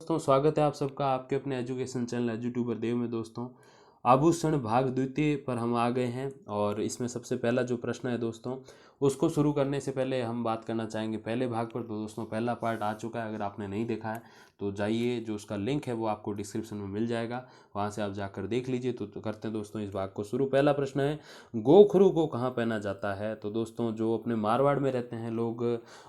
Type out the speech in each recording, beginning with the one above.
दोस्तों स्वागत है आप सबका आपके अपने एजुकेशन चैनल एजुट्यूबर देव में। दोस्तों आभूषण भाग द्वितीय पर हम आ गए हैं और इसमें सबसे पहला जो प्रश्न है दोस्तों उसको शुरू करने से पहले हम बात करना चाहेंगे पहले भाग पर। तो दोस्तों पहला पार्ट आ चुका है, अगर आपने नहीं देखा है तो जाइए, जो उसका लिंक है वो आपको डिस्क्रिप्शन में मिल जाएगा, वहाँ से आप जाकर देख लीजिए। तो करते हैं दोस्तों इस भाग को शुरू। पहला प्रश्न है गोखरू को कहाँ पहना जाता है। तो दोस्तों जो अपने मारवाड़ में रहते हैं लोग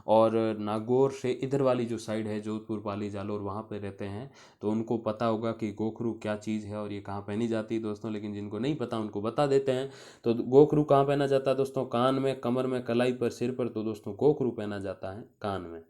और नागौर से इधर वाली जो साइड है जोधपुर पाली जालोर वहाँ पे रहते हैं तो उनको पता होगा कि गोखरू क्या चीज़ है और ये कहाँ पहनी जाती है दोस्तों, लेकिन जिनको नहीं पता उनको बता देते हैं। तो गोखरू कहाँ पहना जाता है दोस्तों? कान में, कमर में, कलाई पर, सिर पर। तो दोस्तों गोखरू पहना जाता है कान में।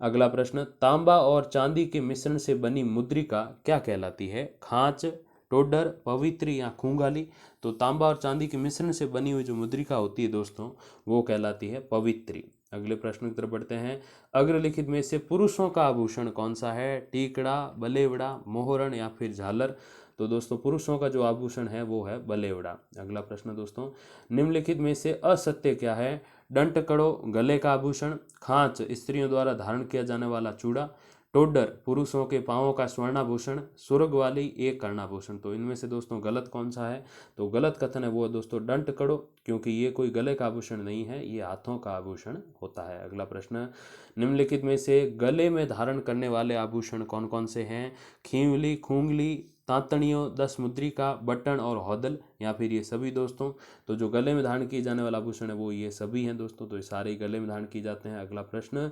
अगला प्रश्न, तांबा और चांदी के मिश्रण से बनी मुद्रिका क्या कहलाती है? खांच, टोडर, पवित्र या खूंगाली। तो तांबा और चांदी के मिश्रण से बनी हुई जो मुद्रिका होती है दोस्तों वो कहलाती है पवित्री। अगले प्रश्न की तरफ बढ़ते हैं। अग्रलिखित में से पुरुषों का आभूषण कौन सा है? टीकड़ा, बलेवड़ा, मोहरण या फिर झालर। तो दोस्तों पुरुषों का जो आभूषण है वो है बलेवड़ा। अगला प्रश्न दोस्तों, निम्नलिखित में से असत्य क्या है? डंट कड़ो गले का आभूषण, खांच स्त्रियों द्वारा धारण किया जाने वाला चूड़ा, टोडर पुरुषों के पांवों का स्वर्णाभूषण, सुर्ग वाली एक कर्णाभूषण। तो इनमें से दोस्तों गलत कौन सा है? तो गलत कथन है वो है दोस्तों डंट कड़ो, क्योंकि ये कोई गले का आभूषण नहीं है, ये हाथों का आभूषण होता है। अगला प्रश्न, निम्नलिखित में से गले में धारण करने वाले आभूषण कौन कौन से हैं? खींवली, खूंगली, तांतणियों, दस मुद्रिका, बटन और हौदल, या फिर ये सभी दोस्तों। तो जो गले में धारण किए जाने वाला आभूषण है वो ये सभी हैं दोस्तों, तो ये सारे गले में धारण किए जाते हैं। अगला प्रश्न,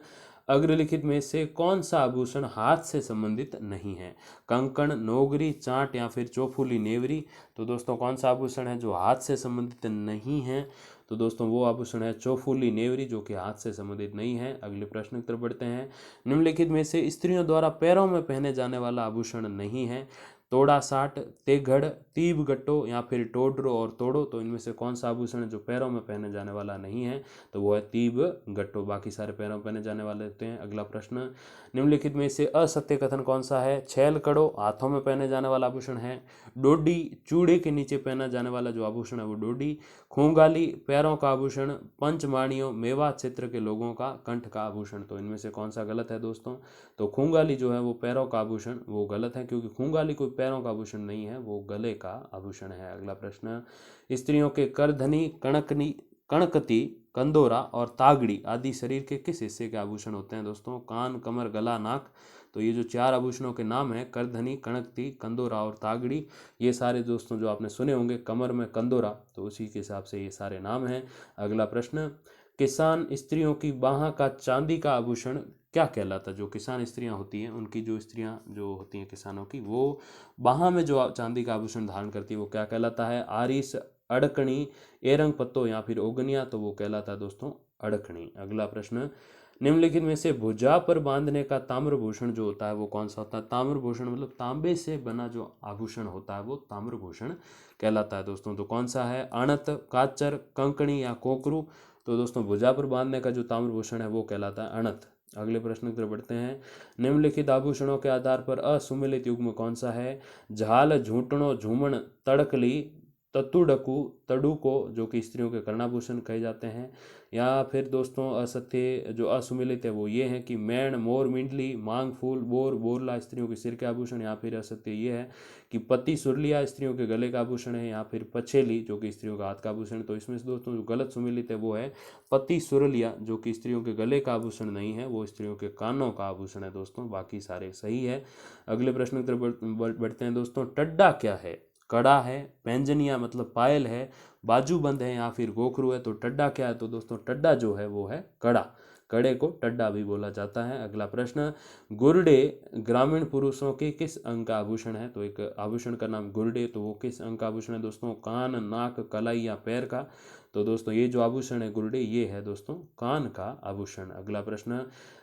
अग्रलिखित में से कौन सा आभूषण हाथ से संबंधित नहीं है? कंकण, नोगरी, चांट या फिर चौफूली नेवरी। तो दोस्तों कौन सा आभूषण है जो हाथ से संबंधित नहीं है? तो दोस्तों वो आभूषण है चौफूली नेवरी, जो कि हाथ से संबंधित नहीं है। अगले प्रश्न की तरफ बढ़ते हैं। निम्नलिखित में से स्त्रियों द्वारा पैरों में पहने जाने वाला आभूषण नहीं है? तोड़ा साट, तेघड़, तीब गट्टो या फिर टोडरो और तोड़ो। तो इनमें से कौन सा आभूषण है जो पैरों में पहने जाने वाला नहीं है? तो वो है तीब गट्टो, बाकी सारे पैरों में पहने जाने वाले होते हैं। अगला प्रश्न, निम्नलिखित में से असत्य कथन कौन सा है? छैल कड़ो हाथों में पहने जाने वाला आभूषण है। डोडी चूड़े के नीचे पहना जाने वाला जो आभूषण है वो डोडी। खूंगाली पैरों का आभूषण। पंचमाणियों मेवात क्षेत्र के लोगों का कंठ का आभूषण। तो इनमें से कौन सा गलत है दोस्तों? तो खूंगाली जो है वो पैरों का आभूषण वो गलत है, क्योंकि खूंगाली कोई पैरों का आभूषण नहीं है, वो गले का आभूषण है। अगला प्रश्न, स्त्रियों के करधनी, कणकनी, कणकती, कंदोरा और तागड़ी आदि शरीर के किस हिस्से के आभूषण होते हैं दोस्तों? कान, कमर, गला, नाक। तो ये जो चार आभूषणों के नाम हैं करधनी, कणकती, कंदोरा और तागड़ी, ये सारे दोस्तों जो आपने सुने होंगे कमर में कंदोरा, तो उसी के हिसाब से ये सारे नाम हैं। अगला प्रश्न, किसान स्त्रियों की बाह का चांदी का आभूषण क्या कहलाता है? जो किसान स्त्रियां होती हैं उनकी जो स्त्रियां जो होती हैं किसानों की, वो बाह में जो चांदी का आभूषण धारण करती है वो क्या कहलाता है? आरिस, अड़कनी, एरंग पत्तो या फिर ओगनिया। तो वो कहलाता है दोस्तों अड़कनी। अगला प्रश्न, निम्नलिखित में से भुजा पर बांधने का ताम्रभूषण जो होता है वो कौन सा होता है? ताम्रभूषण मतलब तांबे से बना जो आभूषण होता है वो ताम्रभूषण कहलाता है दोस्तों। तो कौन सा है? अणत, काचर, कंकणी या कोकरू। तो दोस्तों भुजा पर बांधने का जो ताम्रभूषण है वो कहलाता है अणत। अगले प्रश्न की तरफ बढ़ते हैं। निम्नलिखित आभूषणों के आधार पर असुमिलित युग्म कौन सा है? झाल, झूंटणों, झूमण, तड़कली, तत्तुडकू, तड़ुको, जो कि स्त्रियों के कर्णाभूषण कहे जाते हैं। या फिर दोस्तों असत्य जो असुमिलित है वो ये है कि मैण, मोर, मिंडली, मांग फूल, बोर, बोरला स्त्रियों के सिर के आभूषण। या फिर असत्य ये है कि पति सुरलिया स्त्रियों के गले का आभूषण है। या फिर पछेली जो कि स्त्रियों का हाथ का आभूषण। तो इसमें से दोस्तों जो गलत सुमिलित है वो है पति सुरलिया, जो कि स्त्रियों के गले का आभूषण नहीं है, वो स्त्रियों के कानों का आभूषण है दोस्तों, बाकी सारे सही है। अगले प्रश्न की तरफ बढ़ते हैं दोस्तों। टड्डा क्या है? कड़ा है, पैंजनिया मतलब पायल है, बाजूबंद है या फिर गोखरू है। तो टड्डा क्या है? तो दोस्तों टड्डा जो है वो है कड़ा, कड़े को टड्डा भी बोला जाता है। अगला प्रश्न, गुरडे ग्रामीण पुरुषों के किस अंग का आभूषण है? तो एक आभूषण का नाम गुरडे, तो वो किस अंग का आभूषण है दोस्तों? कान, नाक, कलाई या पैर का। तो दोस्तों ये जो आभूषण है गुरडे ये है दोस्तों कान का आभूषण। अगला प्रश्न,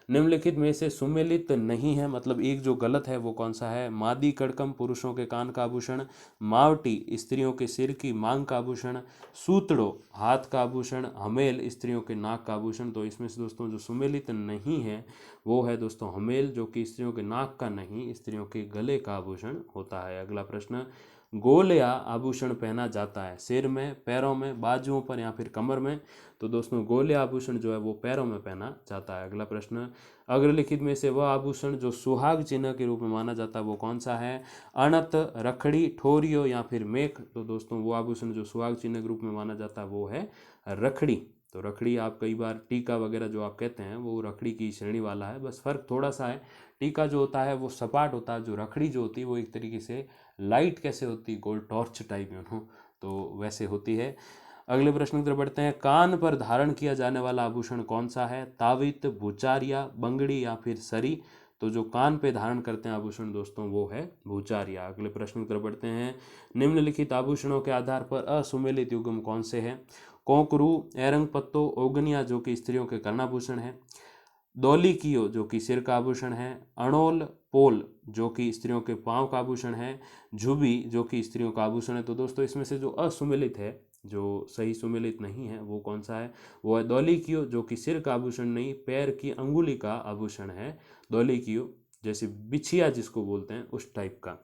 निम्नलिखित में से सुमेलित नहीं है मतलब एक जो गलत है वो कौन सा है? मादी कड़कम पुरुषों के कान का आभूषण, मावटी स्त्रियों के सिर की मांग का आभूषण, सूतड़ो हाथ का आभूषण, हमेल स्त्रियों के नाक का आभूषण। तो इसमें से दोस्तों जो सुमेलित नहीं है वो है दोस्तों हमेल, जो कि स्त्रियों के नाक का नहीं, स्त्रियों के गले का आभूषण होता है। अगला प्रश्न, गोल या आभूषण पहना जाता है? सिर में, पैरों में, बाजुओं पर या फिर कमर में? तो दोस्तों गोल या आभूषण जो है वो पैरों में पहना जाता है। अगला प्रश्न, अग्रलिखित में से वह आभूषण जो सुहाग चिन्ह के रूप में माना जाता है वो कौन सा है? अणत, रखड़ी, ठोरियो या फिर मेख? तो दोस्तों वो आभूषण जो सुहाग चिन्ह के रूप में माना जाता है वो है रखड़ी। तो रखड़ी आप कई बार टीका वगैरह जो आप कहते हैं वो रखड़ी की श्रेणी वाला है, बस फर्क थोड़ा सा है। टीका जो होता है वो सपाट होता है, जो रखड़ी जो होती है वो एक तरीके से लाइट कैसे होती है, गोल टॉर्च टाइप में तो वैसे होती है। अगले प्रश्न की तरफ बढ़ते हैं। कान पर धारण किया जाने वाला आभूषण कौन सा है? तावित, भूचारिया, बंगड़ी या फिर सरी? तो जो कान पे धारण करते हैं आभूषण दोस्तों वो है भूचारिया। अगले प्रश्न की तरफ बढ़ते हैं। निम्नलिखित आभूषणों के आधार पर असुमेलित युग्म कौन से हैं? कोकरू, एरंग पत्तो, ओगनिया जो कि स्त्रियों के कर्णाभूषण है, दौलिकियो जो कि सिर का आभूषण है, अणोल पोल जो कि स्त्रियों के पांव का आभूषण है, झुबी जो कि स्त्रियों का आभूषण है। तो दोस्तों इसमें से जो असुमेलित है, जो सही सुमेलित नहीं है, वो कौन सा है? वो है दौलिकियो जो कि सिर का आभूषण नहीं, पैर की अंगुली का आभूषण है दौलिकियो, जैसे बिछिया जिसको बोलते हैं उस टाइप का।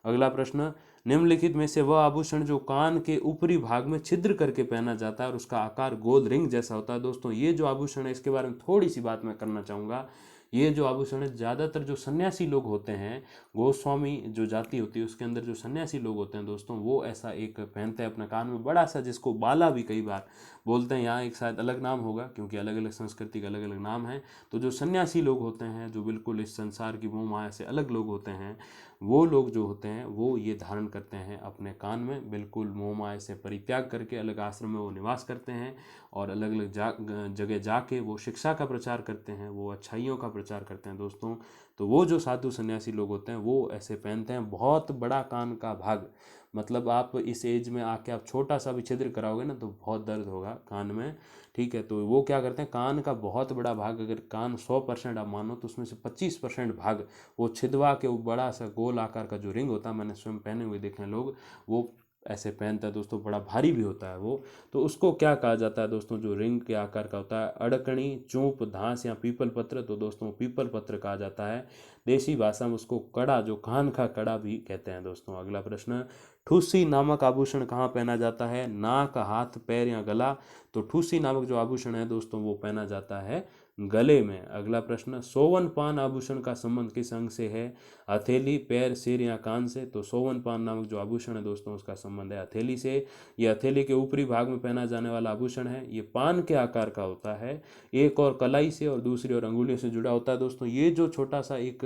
अगला प्रश्न, निम्नलिखित में से वह आभूषण जो कान के ऊपरी भाग में छिद्र करके पहना जाता है और उसका आकार गोल रिंग जैसा होता है? दोस्तों ये जो आभूषण है इसके बारे में थोड़ी सी बात मैं करना चाहूँगा। ये जो आभूषण है ज़्यादातर जो सन्यासी लोग होते हैं, गोस्वामी जो जाति होती है उसके अंदर जो सन्यासी लोग होते हैं दोस्तों, वो ऐसा एक पहनते हैं अपने कान में, बड़ा सा, जिसको बाला भी कई बार बोलते हैं। यहाँ एक शायद अलग नाम होगा क्योंकि अलग अलग संस्कृति के अलग अलग नाम हैं। तो जो सन्यासी लोग होते हैं, जो बिल्कुल इस संसार की मोह माया से अलग लोग होते हैं, वो लोग जो होते हैं वो ये धारण करते हैं अपने कान में, बिल्कुल मोह माया से परित्याग करके अलग आश्रम में वो निवास करते हैं और अलग अलग जगह जाके वो शिक्षा का प्रचार करते हैं, वो अच्छाइयों का प्रचार करते हैं दोस्तों। तो वो जो साधु सन्यासी लोग होते हैं वो ऐसे पहनते हैं। बहुत बड़ा कान का भाग, मतलब आप इस एज में आके आप छोटा सा भी छिद्र कराओगे ना तो बहुत दर्द होगा कान में, ठीक है। तो वो क्या करते हैं, कान का बहुत बड़ा भाग, अगर कान 100% आप मानो तो उसमें से 25% भाग वो छिदवा के, वो बड़ा सा गोल आकार का जो रिंग होता है, मैंने स्वयं पहने हुए देखे हैं लोग, वो ऐसे पहनता है दोस्तों, बड़ा भारी भी होता है वो। तो उसको क्या कहा जाता है दोस्तों, जो रिंग के आकार का होता है? अड़कणी, चूप, घास या पीपल पत्र? तो दोस्तों पीपल पत्र कहा जाता है। देसी भाषा में उसको कड़ा, जो कान का कड़ा भी कहते हैं दोस्तों। अगला प्रश्न, ठूसी नामक आभूषण कहाँ पहना जाता है? नाक, हाथ, पैर या गला? तो ठूसी नामक जो आभूषण है दोस्तों वो पहना जाता है गले में। अगला प्रश्न, सोवन पान आभूषण का संबंध किस अंग से है? हथेली, पैर, सिर या कान से? तो सोवन पान नामक जो आभूषण है दोस्तों उसका संबंध है हथेली से। ये हथेली के ऊपरी भाग में पहना जाने वाला आभूषण है। ये पान के आकार का होता है, एक और कलाई से और दूसरी और अंगुलियों से जुड़ा होता है दोस्तों। ये जो छोटा सा एक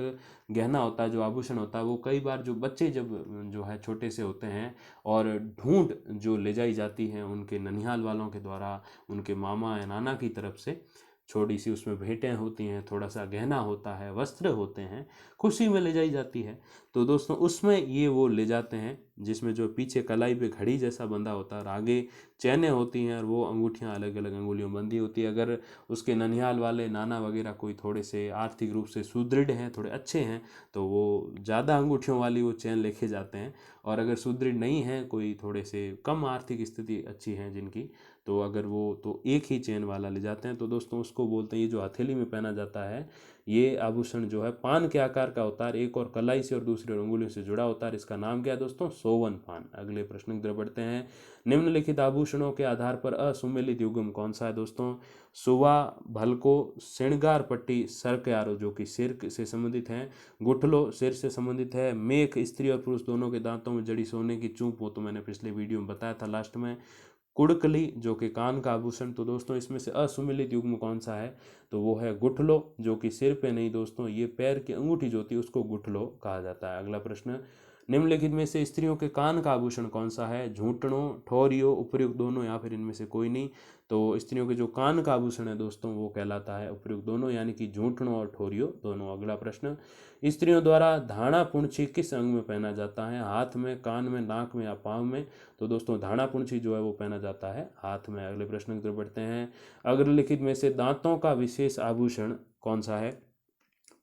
गहना होता है, जो आभूषण होता है, वो कई बार जो बच्चे जब जो है छोटे से होते हैं और ढूंढ जो ले जाई जाती है उनके ननिहाल वालों के द्वारा, उनके मामा या नाना की तरफ से, छोटी सी उसमें भेंटें होती हैं, थोड़ा सा गहना होता है, वस्त्र होते हैं, खुशी में ले जाई जाती है। तो दोस्तों उसमें ये वो ले जाते हैं, जिसमें जो पीछे कलाई पे घड़ी जैसा बंधा होता है और आगे चैनें होती हैं और वो अंगूठियां अलग अलग अंगुलियों में बंधी होती है। अगर उसके ननिहाल वाले नाना वगैरह कोई थोड़े से आर्थिक रूप से सुदृढ़ हैं, थोड़े अच्छे हैं, तो वो ज़्यादा अंगूठियों वाली वो चैन लेके जाते हैं। और अगर सुदृढ़ नहीं है, कोई थोड़े से कम आर्थिक स्थिति अच्छी है जिनकी, तो अगर वो तो एक ही चेन वाला ले जाते हैं। तो दोस्तों उसको बोलते हैं, ये जो हथेली में पहना जाता है ये आभूषण जो है पान के आकार का होता है, एक और कलाई से और दूसरी और अंगुलियों से जुड़ा होता है। इसका नाम क्या है दोस्तों? सोवन पान। अगले प्रश्न की तरफ बढ़ते हैं। निम्नलिखित आभूषणों के आधार पर असुमेलित युग्म कौन सा है दोस्तों? सुवा, भलको, श्रृंगार पट्टी, सरक्यारो जो कि सिर से संबंधित है, गुठलो सिर से संबंधित है, मेख स्त्री और पुरुष दोनों के दांतों में जड़ी सोने की चूप, वो तो मैंने पिछले वीडियो में बताया था लास्ट में, कुड़कली जो कि कान का आभूषण। तो दोस्तों इसमें से असुमेलित युग्म कौन सा है? तो वो है गुठलो, जो कि सिर पे नहीं दोस्तों, ये पैर की अंगूठी जो होती है उसको गुठलो कहा जाता है। अगला प्रश्न, निम्नलिखित में से स्त्रियों के कान का आभूषण कौन सा है? झूठनों, ठोरियो, उपयुक्त दोनों या फिर इनमें से कोई नहीं? तो स्त्रियों के जो कान का आभूषण है दोस्तों वो कहलाता है उपयुक्त दोनों, यानी कि झूठनों और ठोरियो दोनों। अगला प्रश्न, स्त्रियों द्वारा धाणा पुंछी किस अंग में पहना जाता है? हाथ में, कान में, नाक में या पाँव में? तो दोस्तों धाणा पुंछी जो है वो पहना जाता है हाथ में। अगले प्रश्न की तरफ बढ़ते हैं। अग्रलिखित में से दांतों का विशेष आभूषण कौन सा है?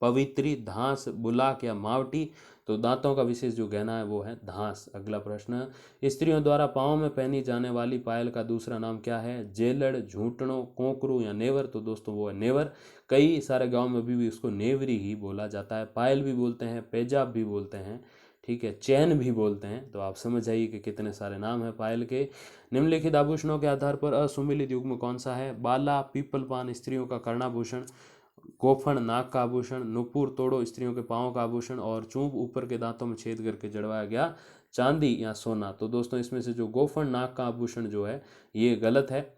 पवित्री, धांस, बुलाक या मावटी? तो दांतों का विशेष जो गहना है वो है धांस। अगला प्रश्न, स्त्रियों द्वारा पाँव में पहनी जाने वाली पायल का दूसरा नाम क्या है? जेलड़, झूठणों, कोकरू या नेवर? तो दोस्तों वो है नेवर। कई सारे गांव में अभी भी उसको नेवरी ही बोला जाता है। पायल भी बोलते हैं, पेजाब भी बोलते हैं, ठीक है, चैन भी बोलते हैं। तो आप समझ जाइए कि कितने सारे नाम हैं पायल के। निम्नलिखित आभूषणों के आधार पर असुमिलित युग्म कौन सा है? बाला, पीपल पान स्त्रियों का कर्णाभूषण, गोफन नाक का आभूषण, नुपुर तोड़ो स्त्रियों के पाँव का आभूषण, और चूंब ऊपर के दांतों में छेद करके जड़वाया गया चांदी या सोना। तो दोस्तों इसमें से जो गोफन नाक का आभूषण जो है ये गलत है।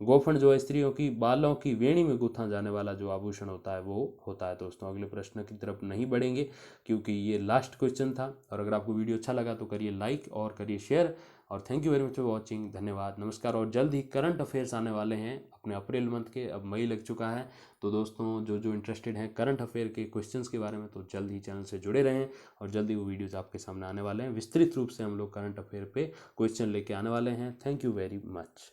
गोफन जो है स्त्रियों की बालों की वेणी में गुथा जाने वाला जो आभूषण होता है वो होता है। दोस्तों अगले प्रश्न की तरफ नहीं बढ़ेंगे क्योंकि ये लास्ट क्वेश्चन था। और अगर आपको वीडियो अच्छा लगा तो करिए लाइक और करिए शेयर, और thank you very much for watching. धन्यवाद, नमस्कार। और जल्द ही करंट अफेयर्स आने वाले हैं अपने अप्रैल मंथ के, अब मई लग चुका है। तो दोस्तों जो जो इंटरेस्टेड हैं करंट अफेयर के क्वेश्चंस के बारे में तो जल्द ही चैनल से जुड़े रहें, और जल्द ही वो वीडियोज़ आपके सामने आने वाले हैं। विस्तृत रूप से हम लोग करंट अफेयर पे क्वेश्चन लेके आने वाले हैं। Thank you very much.